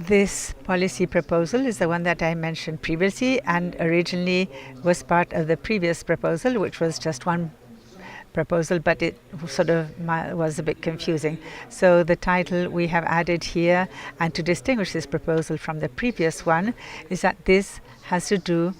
This policy proposal is the one that I mentioned previously and originally was part of the previous proposal, which was just one proposal, but it sort of was a bit confusing. So the title we have added here, and to distinguish this proposal from the previous one, is that this has to do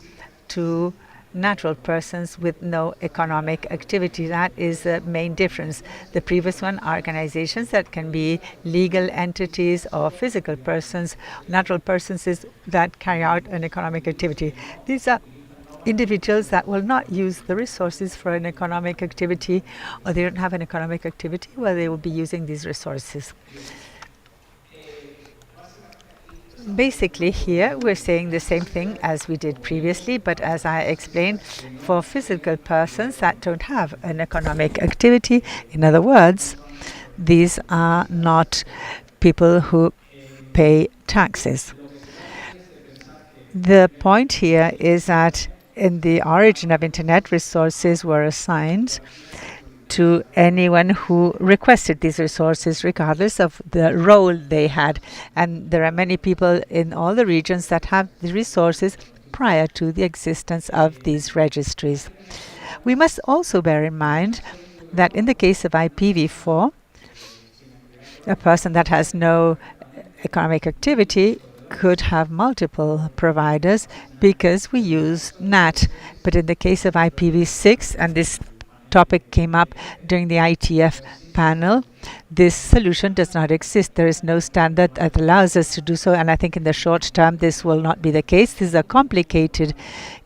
to natural persons with no economic activity. That is the main difference. The previous one, organizations that can be legal entities or physical persons. Natural persons is that carry out an economic activity. These are individuals that will not use the resources for an economic activity, or they don't have an economic activity where they will be using these resources. Basically here we're saying the same thing as we did previously, but as I explained, for physical persons that don't have an economic activity, in other words, these are not people who pay taxes. The point here is that in the origin of internet, resources were assigned to anyone who requested these resources, regardless of the role they had. And there are many people in all the regions that have the resources prior to the existence of these registries. We must also bear in mind that in the case of IPv4, a person that has no economic activity could have multiple providers because we use NAT. But in the case of IPv6, and this topic came up during the ITF panel, this solution does not exist. There is no standard that allows us to do so, and I think in the short term this will not be the case. This is a complicated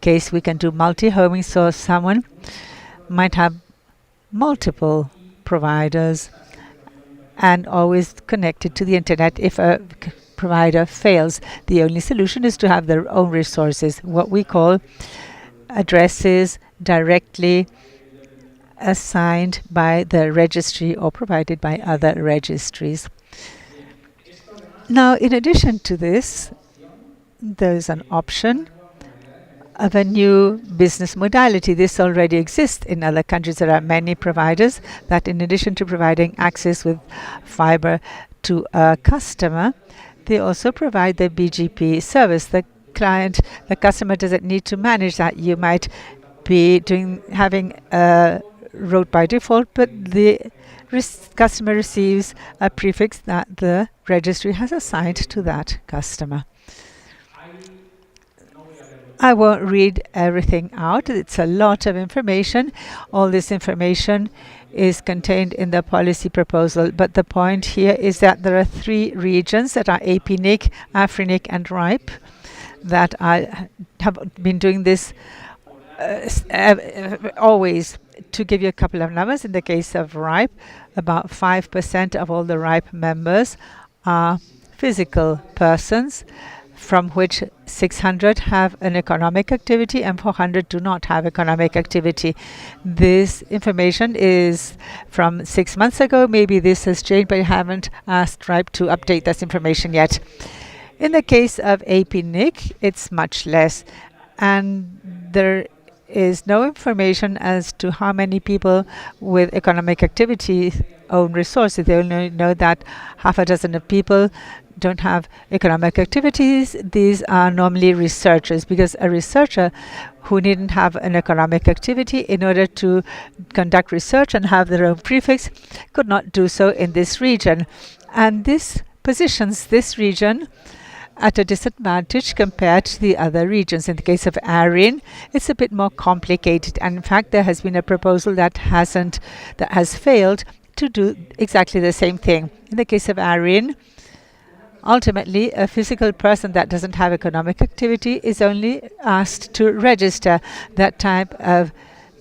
case. We can do multi-homing, so someone might have multiple providers and always connected to the internet. If a provider fails, the only solution is to have their own resources, what we call addresses directly assigned by the registry or provided by other registries. Now, in addition to this, there is an option of a new business modality. This already exists in other countries. There are many providers that, in addition to providing access with fiber to a customer, they also provide the BGP service. The customer doesn't need to manage that. You might be having a route by default, but the customer receives a prefix that the registry has assigned to that customer. I won't read everything out. It's a lot of information. All this information is contained in the policy proposal, but the point here is that there are 3 regions that are APNIC, AFRINIC, and RIPE that have been doing this always. To give you a couple of numbers, in the case of RIPE, about 5% of all the RIPE members are physical persons, from which 600 have an economic activity and 400 do not have economic activity. This information is from 6 months ago. Maybe this has changed, but I haven't asked RIPE to update this information yet. In the case of APNIC, it's much less, and there is no information as to how many people with economic activity own resources. They only know that half a dozen of people don't have economic activities. These are normally researchers, because a researcher who didn't have an economic activity in order to conduct research and have their own prefix could not do so in this region. And this positions this region at a disadvantage compared to the other regions. In the case of ARIN, it's a bit more complicated. And in fact, there has been a proposal that has failed to do exactly the same thing. In the case of ARIN, ultimately, a physical person that doesn't have economic activity is only asked to register. That type of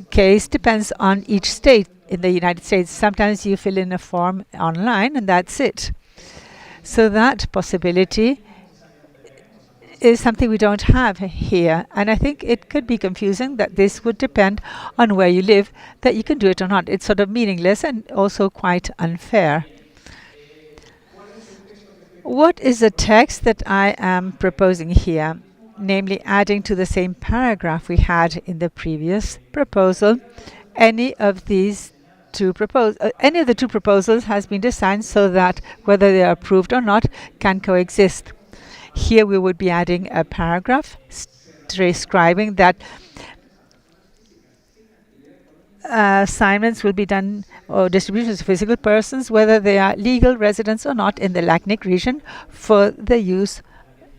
case depends on each state. In the United States, sometimes you fill in a form online and that's it. So that possibility is something we don't have here. And I think it could be confusing that this would depend on where you live, that you can do it or not. It's sort of meaningless and also quite unfair. What is the text that I am proposing here? Namely, adding to the same paragraph we had in the previous proposal, any of the 2 proposals has been designed so that whether they are approved or not can coexist. Here we would be adding a paragraph describing that assignments will be done or distributions to physical persons, whether they are legal residents or not in the LACNIC region, for the use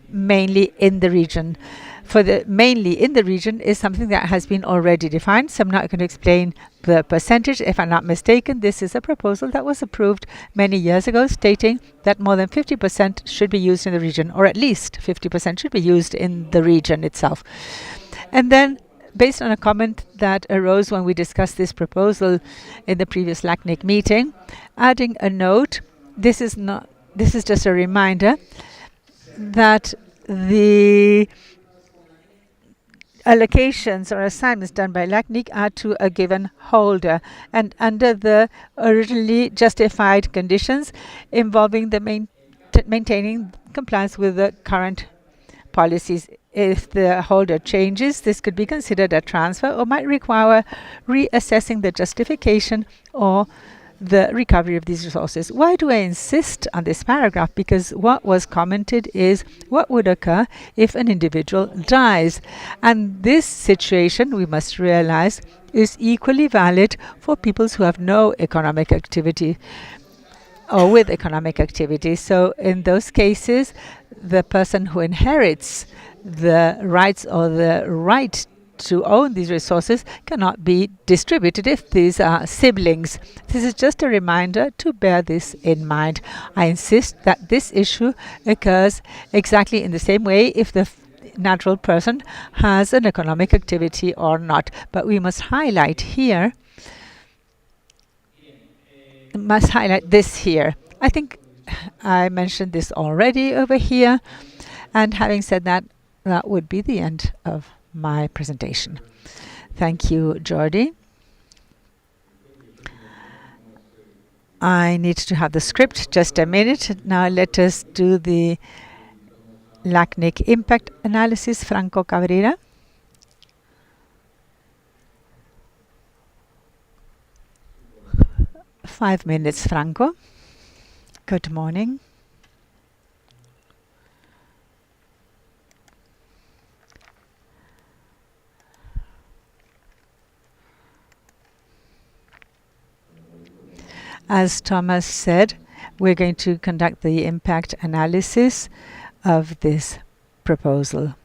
mainly in the region. For the mainly in the region is something that has been already defined, so I'm not going to explain the percentage. If I'm not mistaken, this is a proposal that was approved many years ago, stating that more than 50% should be used in the region, or at least 50% should be used in the region itself. And then, based on a comment that arose when we discussed this proposal in the previous LACNIC meeting, adding a note, this is just a reminder that the allocations or assignments done by LACNIC are to a given holder and under the originally justified conditions involving the maintaining compliance with the current policies. If the holder changes, this could be considered a transfer or might require reassessing the justification or the recovery of these resources. Why do I insist on this paragraph? Because what was commented is what would occur if an individual dies. And this situation, we must realize, is equally valid for people who have no economic activity or with economic activity. So in those cases, the person who inherits the rights or the right to own these resources cannot be distributed if these are siblings. This is just a reminder to bear this in mind. I insist that this issue occurs exactly in the same way if the natural person has an economic activity or not. But we must highlight here, this here. I think I mentioned this already over here. And having said that, that would be the end of my presentation. Thank you, Jordi. I need to have the script. Just a minute. Now let us do the LACNIC impact analysis. Franco Cabrera. Five minutes, Franco. Good morning. As Thomas said, we're going to conduct the impact analysis of this proposal.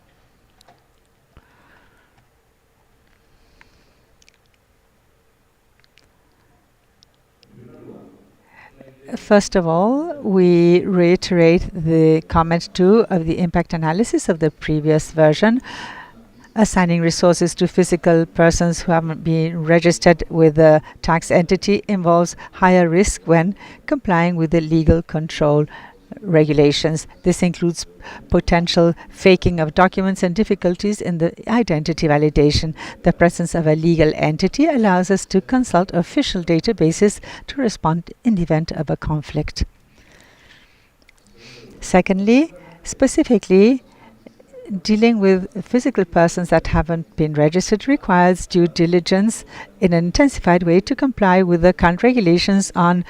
First of all, we reiterate the comment 2 of the impact analysis of the previous version. Assigning resources to physical persons who haven't been registered with a tax entity involves higher risk when complying with the legal control regulations. This includes potential faking of documents and difficulties in the identity validation. The presence of a legal entity allows us to consult official databases to respond in the event of a conflict. Secondly, specifically, dealing with physical persons that haven't been registered requires due diligence in an intensified way to comply with the current regulations on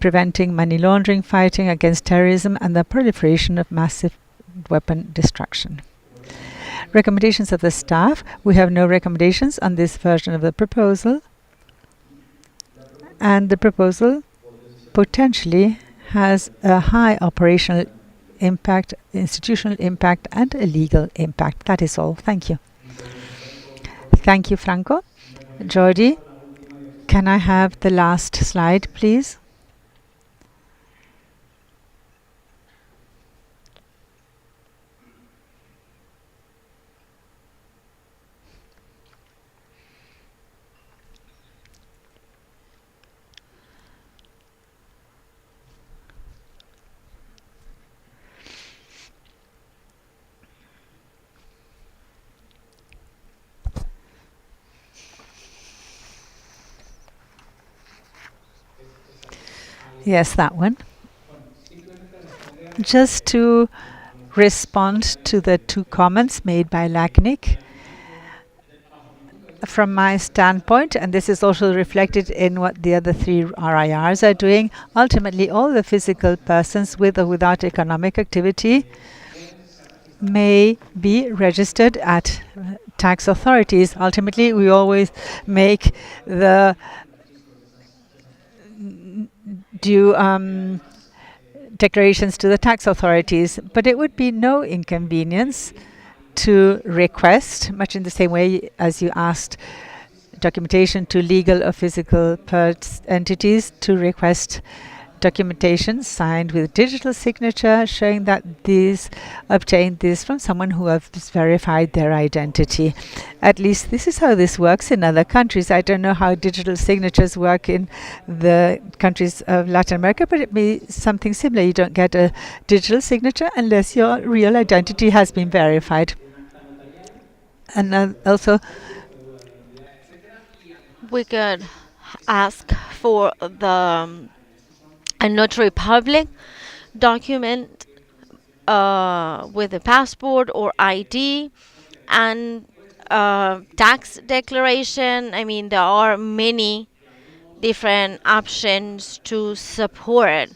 preventing money laundering, fighting against terrorism, and the proliferation of massive weapon destruction. Recommendations of the staff. We have no recommendations on this version of the proposal. And the proposal potentially has a high operational impact, institutional impact, and a legal impact. That is all. Thank you. Thank you, Franco. Jordi, can I have the last slide, please? Yes, that one. Just to respond to the 2 comments made by LACNIC. From my standpoint, and this is also reflected in what the other 3 RIRs are doing, ultimately all the physical persons with or without economic activity may be registered at tax authorities. Ultimately, we always make the due declarations to the tax authorities, but it would be no inconvenience to request, much in the same way as you asked documentation to legal or physical entities, to request documentation signed with digital signature showing that these obtained this from someone who has verified their identity. At least this is how this works in other countries. I don't know how digital signatures work in the countries of Latin America, but it may be something similar. You don't get a digital signature unless your real identity has been verified. And also, We could ask for a notary public document with a passport or ID and tax declaration. I mean, there are many different options to support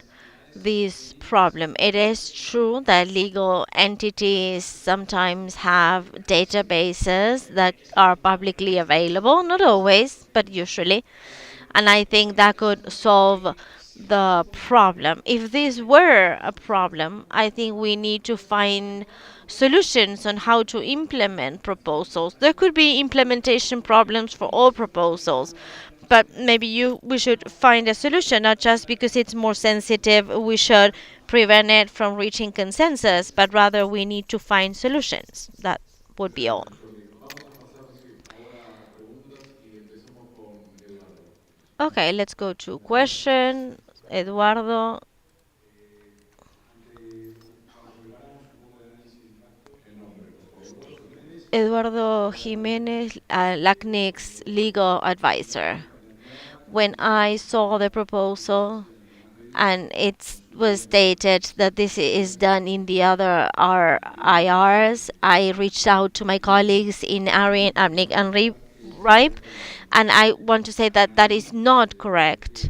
this problem. It is true that legal entities sometimes have databases that are publicly available, not always, but usually. And I think that could solve the problem. If this were a problem, I think we need to find solutions on how to implement proposals. There could be implementation problems for all proposals, but maybe we should find a solution, not just because it's more sensitive, we should prevent it from reaching consensus, but rather we need to find solutions. That would be all. Okay, let's go to question. Eduardo. Eduardo Jimenez, LACNIC's legal advisor. When I saw the proposal and it was stated that this is done in the other RIRs, I reached out to my colleagues in ARIN, ABNIC, and RIPE, and I want to say that that is not correct.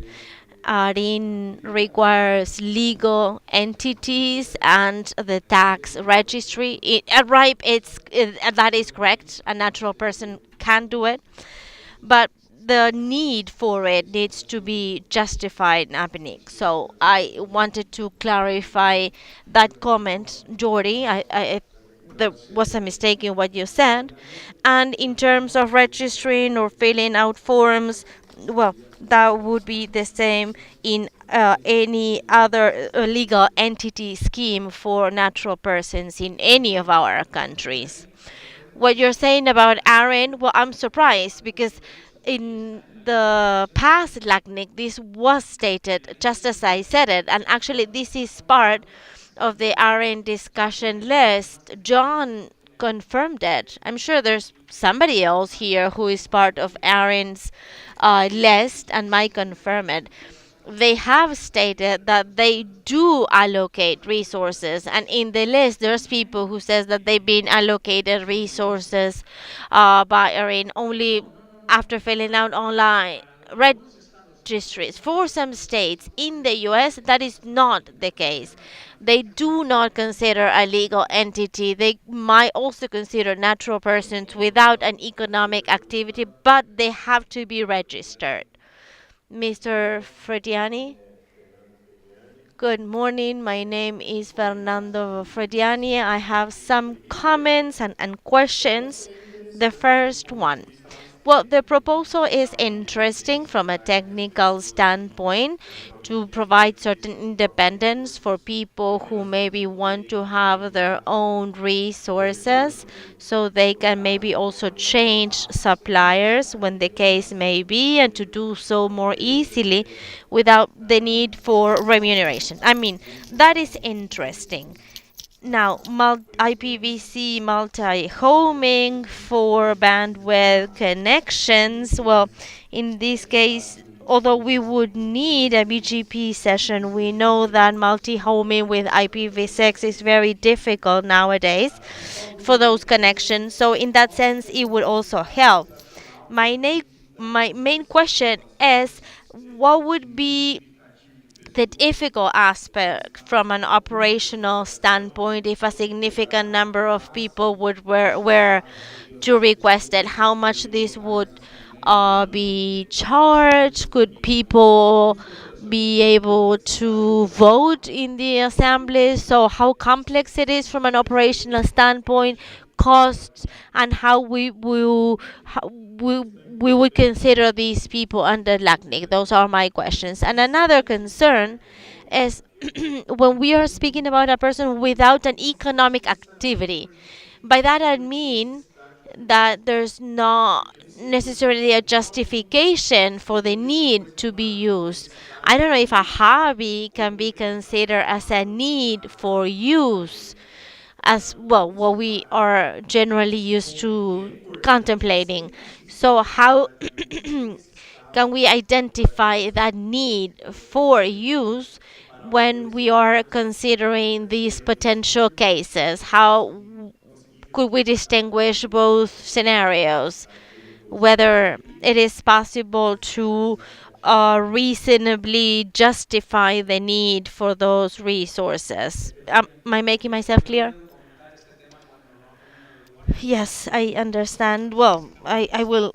ARIN requires legal entities and the tax registry. At RIPE, that is correct. A natural person can do it, but the need for it needs to be justified in happening. So I wanted to clarify that comment, Jordi. There was a mistake in what you said. And in terms of registering or filling out forms, well, that would be the same in any other legal entity scheme for natural persons in any of our countries. What you're saying about Aaron, well, I'm surprised because in the past LACNIC, this was stated just as I said it, and actually, this is part of the Aaron discussion list. John confirmed it. I'm sure there's somebody else here who is part of Aaron's list and might confirm it. They have stated that they do allocate resources, and in the list there's people who says that they've been allocated resources by Erin only after filling out online registries. For some states in the US, that is not the case. They do not consider a legal entity. They might also consider natural persons without an economic activity, but they have to be registered. Mr. Frediani. Good morning. My name is Fernando Frediani. I have some comments and questions. The first one. Well, the proposal is interesting from a technical standpoint to provide certain independence for people who maybe want to have their own resources so they can maybe also change suppliers when the case may be, and to do so more easily without the need for remuneration. I mean, that is interesting. Now, IPv6 multi-homing for bandwidth connections. Well, in this case, although we would need a BGP session, we know that multi-homing with IPv6 is very difficult nowadays for those connections. So in that sense, it would also help. My main question is, what would be the difficult aspect from an operational standpoint, if a significant number of people were to request it, how much this would be charged? Could people be able to vote in the assembly? So how complex it is from an operational standpoint, costs, and how we would consider these people under LACNIC. Those are my questions. And another concern is when we are speaking about a person without an economic activity. By that I mean that there's not necessarily a justification for the need to be used. I don't know if a hobby can be considered as a need for use, as well what we are generally used to contemplating. So how can we identify that need for use when we are considering these potential cases? How could we distinguish both scenarios? Whether it is possible to reasonably justify the need for those resources. Am I making myself clear? Yes, I understand. Well, I will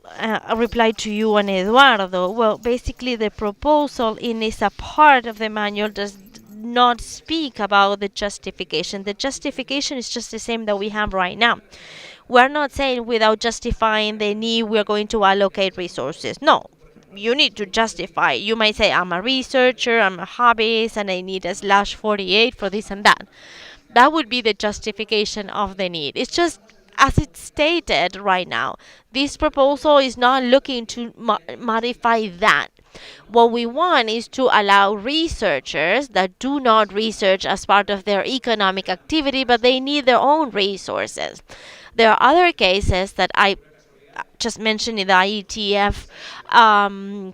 reply to you and Eduardo. Well, basically, the proposal in is a part of the manual does not speak about the justification. The justification is just the same that we have right now. We're not saying without justifying the need, we're going to allocate resources. No, you need to justify. You might say, I'm a researcher, I'm a hobbyist, and I need a /48 for this and that. That would be the justification of the need. It's just as it's stated right now. This proposal is not looking to modify that. What we want is to allow researchers that do not research as part of their economic activity, but they need their own resources. There are other cases that I just mentioned in the IETF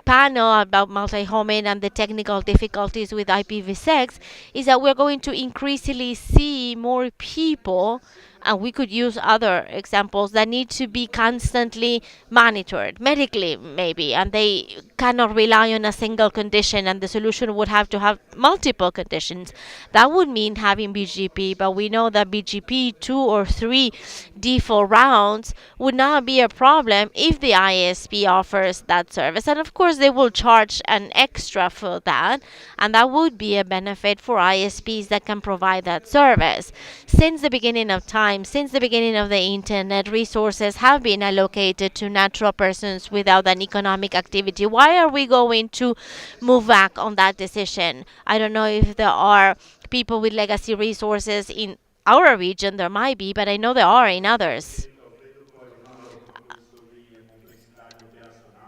panel about multi-homing and the technical difficulties with IPv6, is that we're going to increasingly see more people, and we could use other examples, that need to be constantly monitored medically maybe, and they cannot rely on a single condition, and the solution would have to have multiple conditions. That would mean having BGP, but we know that BGP 2 or 3 default rounds would not be a problem if the ISP offers that service. And of course, they will charge an extra for that, and that would be a benefit for ISPs that can provide that service. Since the beginning of time, since the beginning of the internet, resources have been allocated to natural persons without an economic activity. Why are we going to move back on that decision? I don't know if there are people with legacy resources in our region. There might be, but I know there are in others.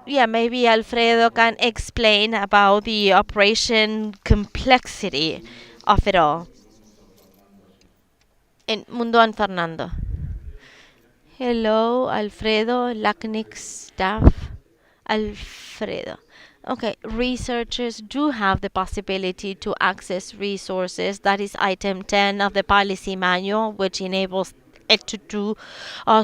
Yeah, maybe Alfredo can explain about the operation complexity of it all. And Mundo and Fernando. Hello, Alfredo, LACNIC staff. Alfredo. Okay, researchers do have the possibility to access resources. That is item 10 of the policy manual, which enables it to do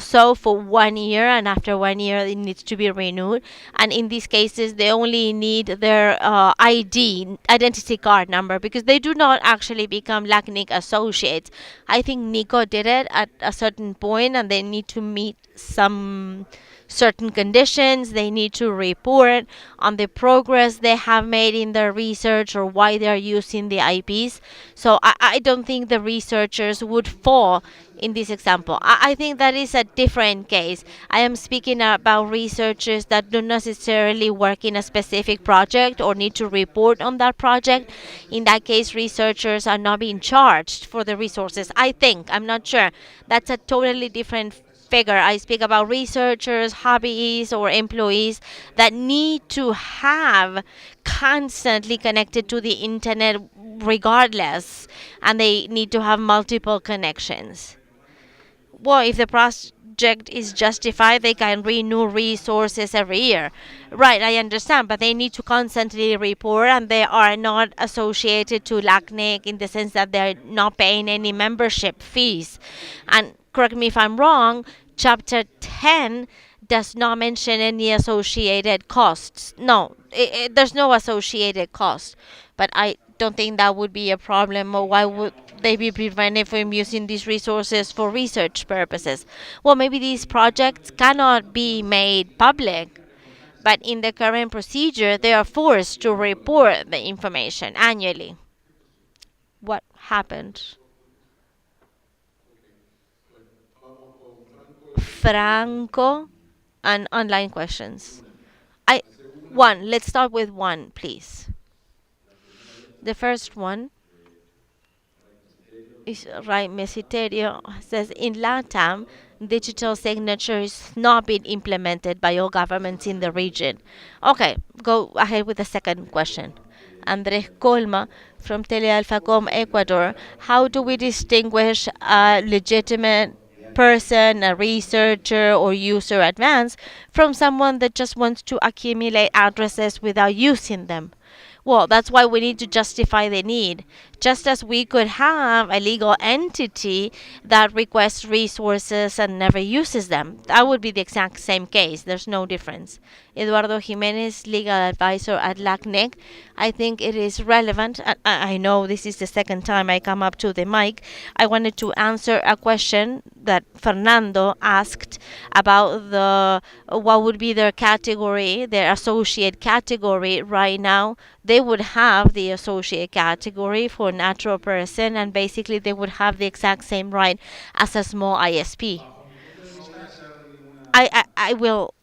so for 1 year, and after 1 year it needs to be renewed. And in these cases they only need their identity card number, because they do not actually become LACNIC associates. I think Nico did it at a certain point, and they need to meet some certain conditions. They need to report on the progress they have made in their research or why they are using the IPs. So I don't think the researchers would fall in this example. I think that is a different case. I am speaking about researchers that don't necessarily work in a specific project or need to report on that project. In that case, researchers are not being charged for the resources. I think, I'm not sure. That's a totally different figure. I speak about researchers, hobbyists, or employees that need to have constantly connected to the internet regardless, and they need to have multiple connections. Well, if the project is justified, they can renew resources every year. Right, I understand, but they need to constantly report, and they are not associated to LACNIC in the sense that they're not paying any membership fees. And correct me if I'm wrong, Chapter 10 does not mention any associated costs. No, there's no associated cost. But I don't think that would be a problem. Or why would they be prevented from using these resources for research purposes? Well, maybe these projects cannot be made public, but in the current procedure, they are forced to report the information annually. What happened? Franco and online questions. I one. Let's start with one, please. The first one is right. Mesiterio says in LATAM, digital signature is not being implemented by all governments in the region. Okay, go ahead with the second question. Andres Colma from Telealfacom Ecuador. How do we distinguish a legitimate person, a researcher or user advance from someone that just wants to accumulate addresses without using them? Well, that's why we need to justify the need. Just as we could have a legal entity that requests resources and never uses them, that would be the exact same case. There's no difference. Eduardo Jimenez, legal advisor at LACNIC. I think it is relevant. I know this is the second time I come up to the mic. I wanted to answer a question that Fernando asked about the what would be their category, their associate category right now. They would have the associate category for natural person, and basically they would have the exact same right as a small ISP. I will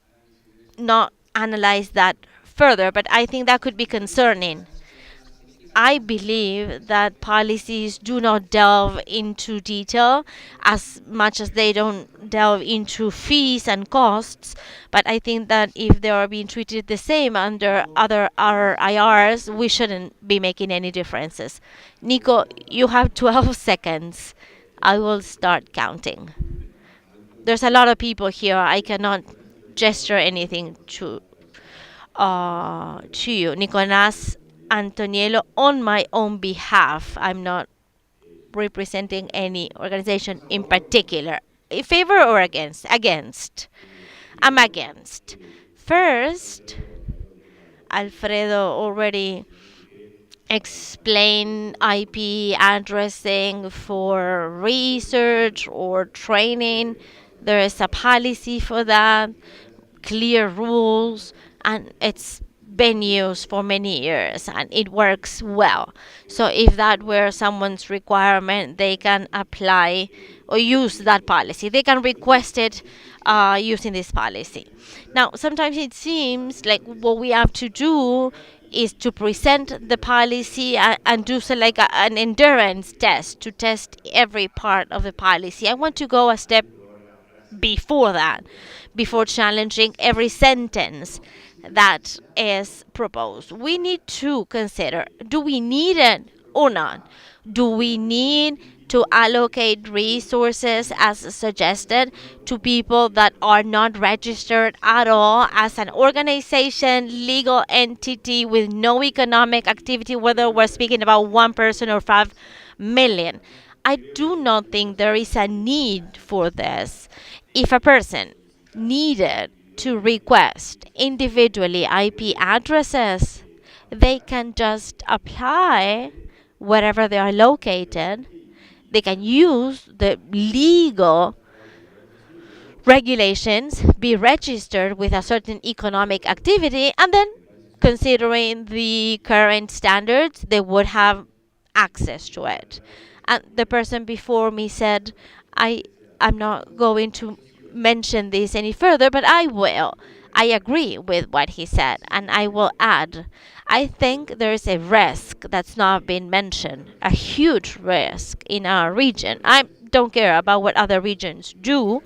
not analyze that further, but I think that could be concerning. I believe that policies do not delve into detail as much as they don't delve into fees and costs. But I think that if they are being treated the same under other RIRs, we shouldn't be making any differences. Nico, you have 12 seconds. I will start counting. There's a lot of people here. I cannot gesture anything to you, Nicolas Antoniello, on my own behalf. I'm not representing any organization in particular. In favor or against? Against. I'm against. First, Alfredo already explain IP addressing for research or training. There is a policy for that, clear rules, and it's been used for many years and it works well. So if that were someone's requirement, they can apply or use that policy. They can request it using this policy. Now, sometimes it seems like what we have to do is to present the policy and do so like an endurance test to test every part of the policy. I want to go a step before that, before challenging every sentence that is proposed. We need to consider, do we need it or not? Do we need to allocate resources as suggested to people that are not registered at all as an organization, legal entity with no economic activity, whether we're speaking about one person or 5 million? I do not think there is a need for this. If a person needed to request individually IP addresses, they can just apply wherever they are located. They can use the legal regulations, be registered with a certain economic activity, and then, considering the current standards, they would have access to it. And the person before me said, I'm not going to mention this any further, but I will. I agree with what he said, and I will add, I think there is a risk that's not been mentioned, a huge risk in our region. I don't care about what other regions do.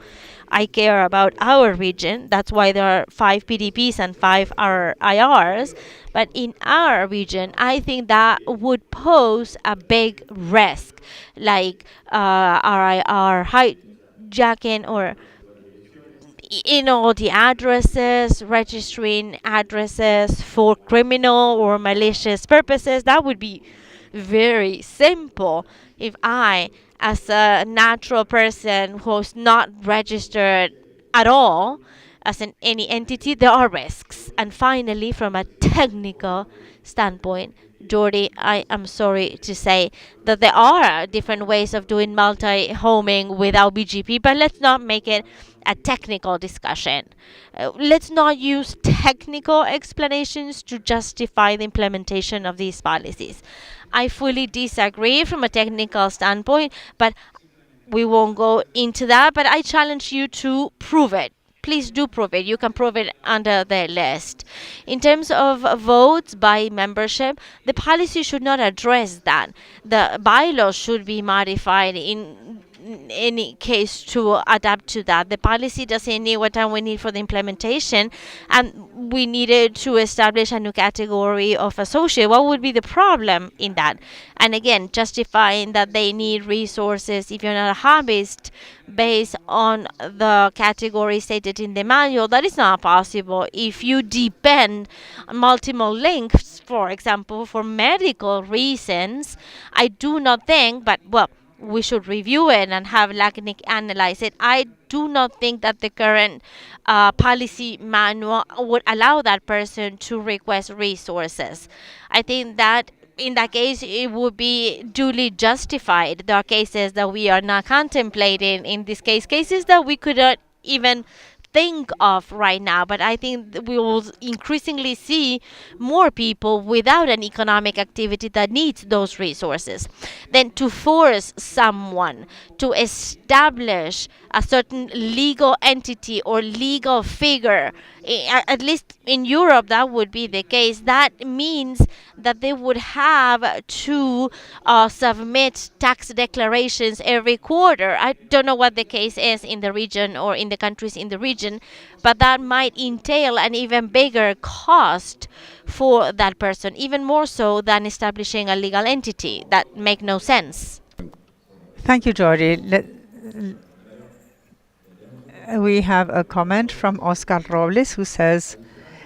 I care about our region. That's why there are 5 PDPs and 5 RIRs. But in our region, I think that would pose a big risk, like RIR hijacking or the addresses, registering addresses for criminal or malicious purposes. That would be very simple if I, as a natural person who's not registered at all, as any entity, there are risks. And finally, from a technical standpoint, Jordi, I am sorry to say that there are different ways of doing multi-homing without BGP, but let's not make it a technical discussion. Let's not use technical explanations to justify the implementation of these policies. I fully disagree from a technical standpoint, but we won't go into that. But I challenge you to prove it. Please do prove it. You can prove it under the list. In terms of votes by membership, the policy should not address that. The bylaws should be modified in any case to adapt to that. The policy doesn't need what time we need for the implementation, and we needed to establish a new category of associate. What would be the problem in that? And again, justifying that they need resources if you're not a hobbyist based on the category stated in the manual, that is not possible. If you depend on multiple links, for example, for medical reasons, I do not think, but well, we should review it and have LACNIC analyze it. I do not think that the current policy manual would allow that person to request resources. I think that in that case, it would be duly justified. There are cases that we are not contemplating in this case, cases that we could not even think of right now. But I think we will increasingly see more people without an economic activity that needs those resources. Then to force someone to establish a certain legal entity or legal figure, at least in Europe that would be the case. That means that they would have to submit tax declarations every quarter. I don't know what the case is in the region or in the countries in the region, but that might entail an even bigger cost for that person, even more so than establishing a legal entity. That make no sense. Thank you, Jordi. We have a comment from Oscar Robles who says,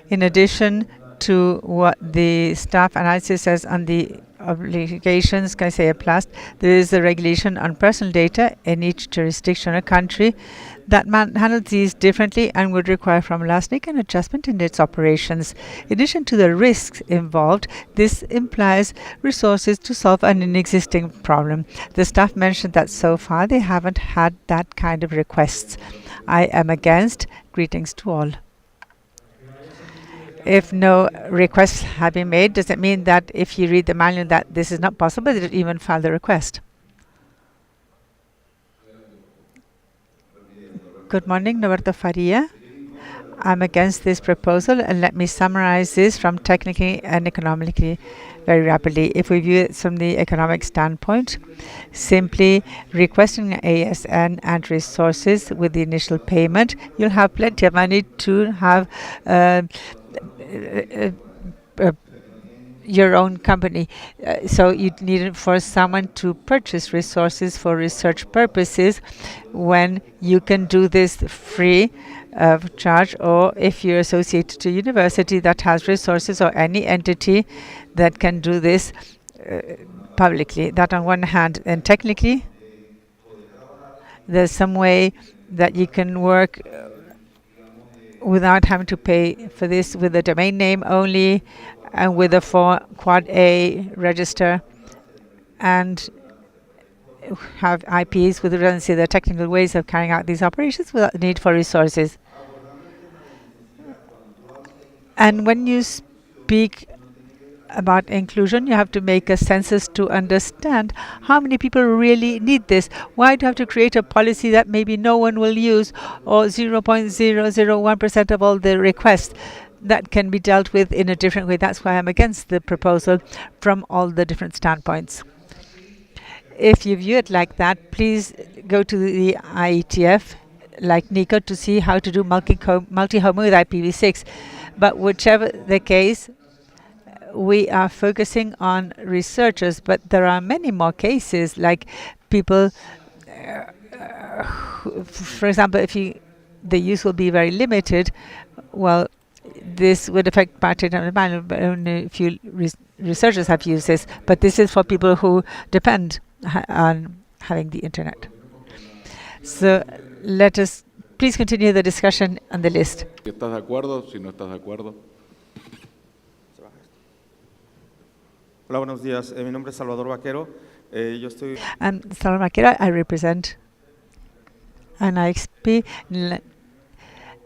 in addition to what the staff analysis says on the obligations, can I say applies, there is a regulation on personal data in each jurisdiction or country that handles these differently and would require from LACNIC an adjustment in its operations. In addition to the risks involved, this implies resources to solve an existing problem. The staff mentioned that so far they haven't had that kind of requests. I am against. Greetings to all. If no requests have been made, does it mean that if you read the manual that this is not possible, they didn't even file the request? Good morning, Roberto Faria. I'm against this proposal, and let me summarize this from technically and economically very rapidly. If we view it from the economic standpoint, simply requesting an ASN and resources with the initial payment, you'll have plenty of money to have your own company. So you need it for someone to purchase resources for research purposes when you can do this free of charge, or if you're associated to a university that has resources or any entity that can do this publicly. That on one hand. And technically, there's some way that you can work without having to pay for this with a domain name only and with a Quad A register and have IPs with redundancy. The technical ways of carrying out these operations without the need for resources. And when you speak about inclusion, you have to make a census to understand how many people really need this. Why do you have to create a policy that maybe no one will use, or 0.001% of all the requests that can be dealt with in a different way? That's why I'm against the proposal from all the different standpoints. If you view it like that, please go to the IETF, like Nico, to see how to do multi-homing with IPv6. But whichever the case, we are focusing on researchers, but there are many more cases, like people, for example, if the use will be very limited, well, this would affect part-time demand, but only a few researchers have used this. But this is for people who depend on having the internet. So let us please continue the discussion on the list. ¿Estás de acuerdo? Si no estás de acuerdo. Hola, buenos días. Mi nombre es Salvador Vaquero. Yo estoy. I'm Salma Kira. I represent an IXP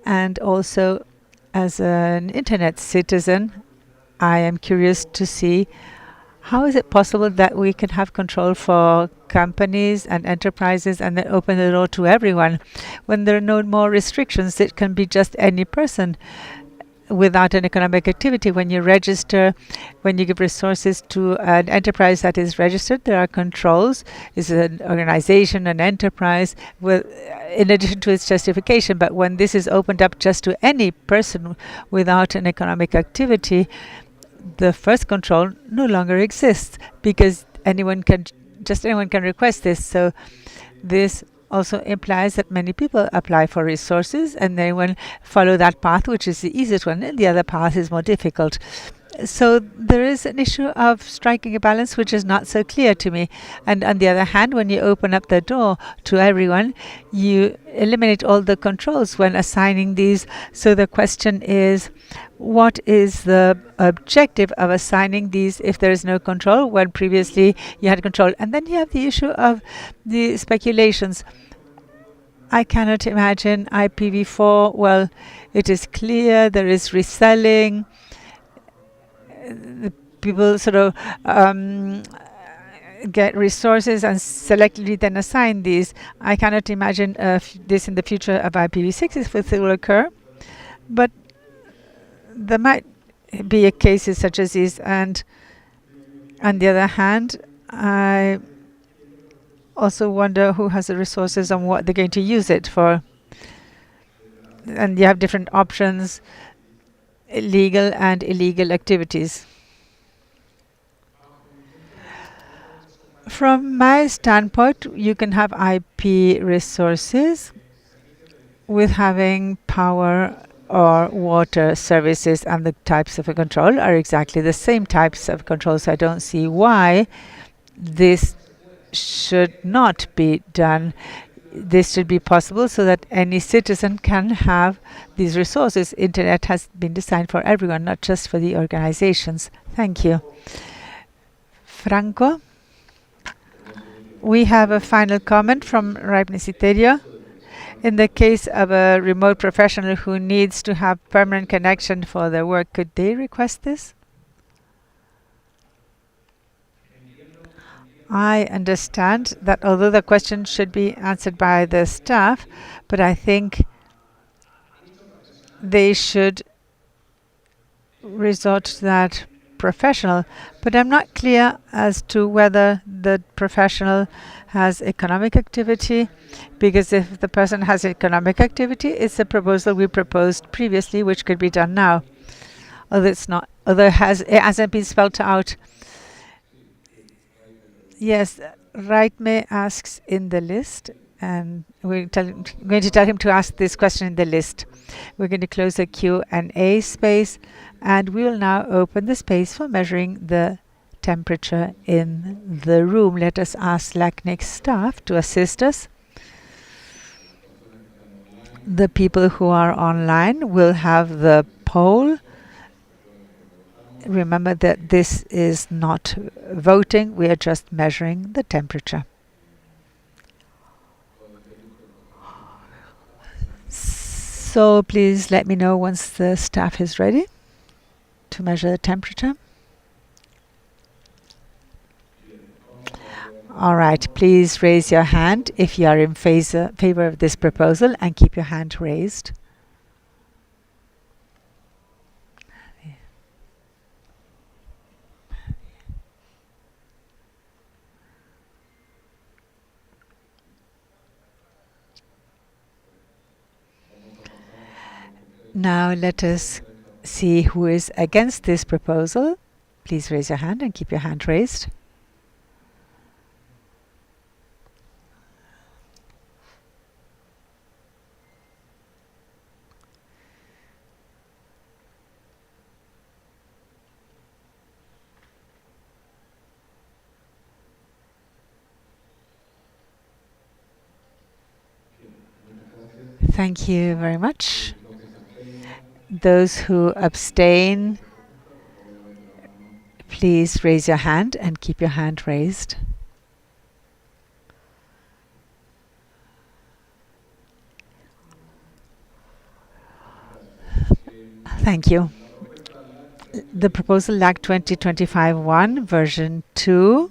and also as an internet citizen, I am curious to see how is it possible that we can have control for companies and enterprises and then open the door to everyone when there are no more restrictions. It can be just any person without an economic activity. When you register, when you give resources to an enterprise that is registered, there are controls. It's an organization, an enterprise, with, in addition to its justification. But when this is opened up just to any person without an economic activity, the first control no longer exists because anyone can request this. So this also implies that many people apply for resources and they will follow that path, which is the easiest one, and the other path is more difficult. So there is an issue of striking a balance which is not so clear to me. And on the other hand, when you open up the door to everyone, you eliminate all the controls when assigning these. So the question is, what is the objective of assigning these if there is no control when previously you had control? And then you have the issue of the speculations. I cannot imagine IPv4. Well, it is clear there is reselling. The people sort of get resources and selectively then assign these. I cannot imagine this in the future of IPv6 if it will occur. But there might be cases such as these. And on the other hand, I also wonder who has the resources and what they're going to use it for. And you have different options, legal and illegal activities. From my standpoint, you can have IP resources with having power or water services, and the types of control are exactly the same types of controls. I don't see why this should not be done. This should be possible so that any citizen can have these resources. Internet has been designed for everyone, not just for the organizations. Thank you. Franco? We have a final comment from Raipniciterio. In the case of a remote professional who needs to have permanent connection for their work, could they request this? I understand that although the question should be answered by the staff, but I think they should resort to that professional. But I'm not clear as to whether the professional has economic activity, because if the person has economic activity, it's a proposal we proposed previously, which could be done now. Although it hasn't been spelled out. Yes, Raitme asks in the list, and we're going to tell him to ask this question in the list. We're going to close the Q&A space, and we will now open the space for measuring the temperature in the room. Let us ask LACNIC staff to assist us. The people who are online will have the poll. Remember that this is not voting, we are just measuring the temperature. So please let me know once the staff is ready to measure the temperature. All right, please raise your hand if you are in favor of this proposal and keep your hand raised. Now let us see who is against this proposal. Please raise your hand and keep your hand raised. Thank you very much. Those who abstain, please raise your hand and keep your hand raised. Thank you. The proposal LAC-2025-1 version 2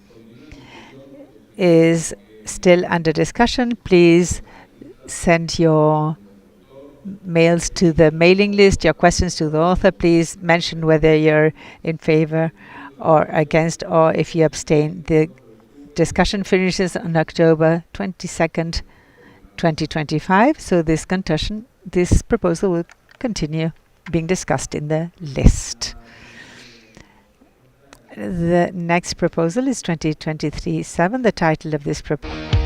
is still under discussion. Please send your mails to the mailing list, your questions to the author. Please mention whether you're in favor or against, or if you abstain. The discussion finishes on October 22nd, 2025. So this proposal will continue being discussed in the list. The next proposal is 2023-7. The title of this proposal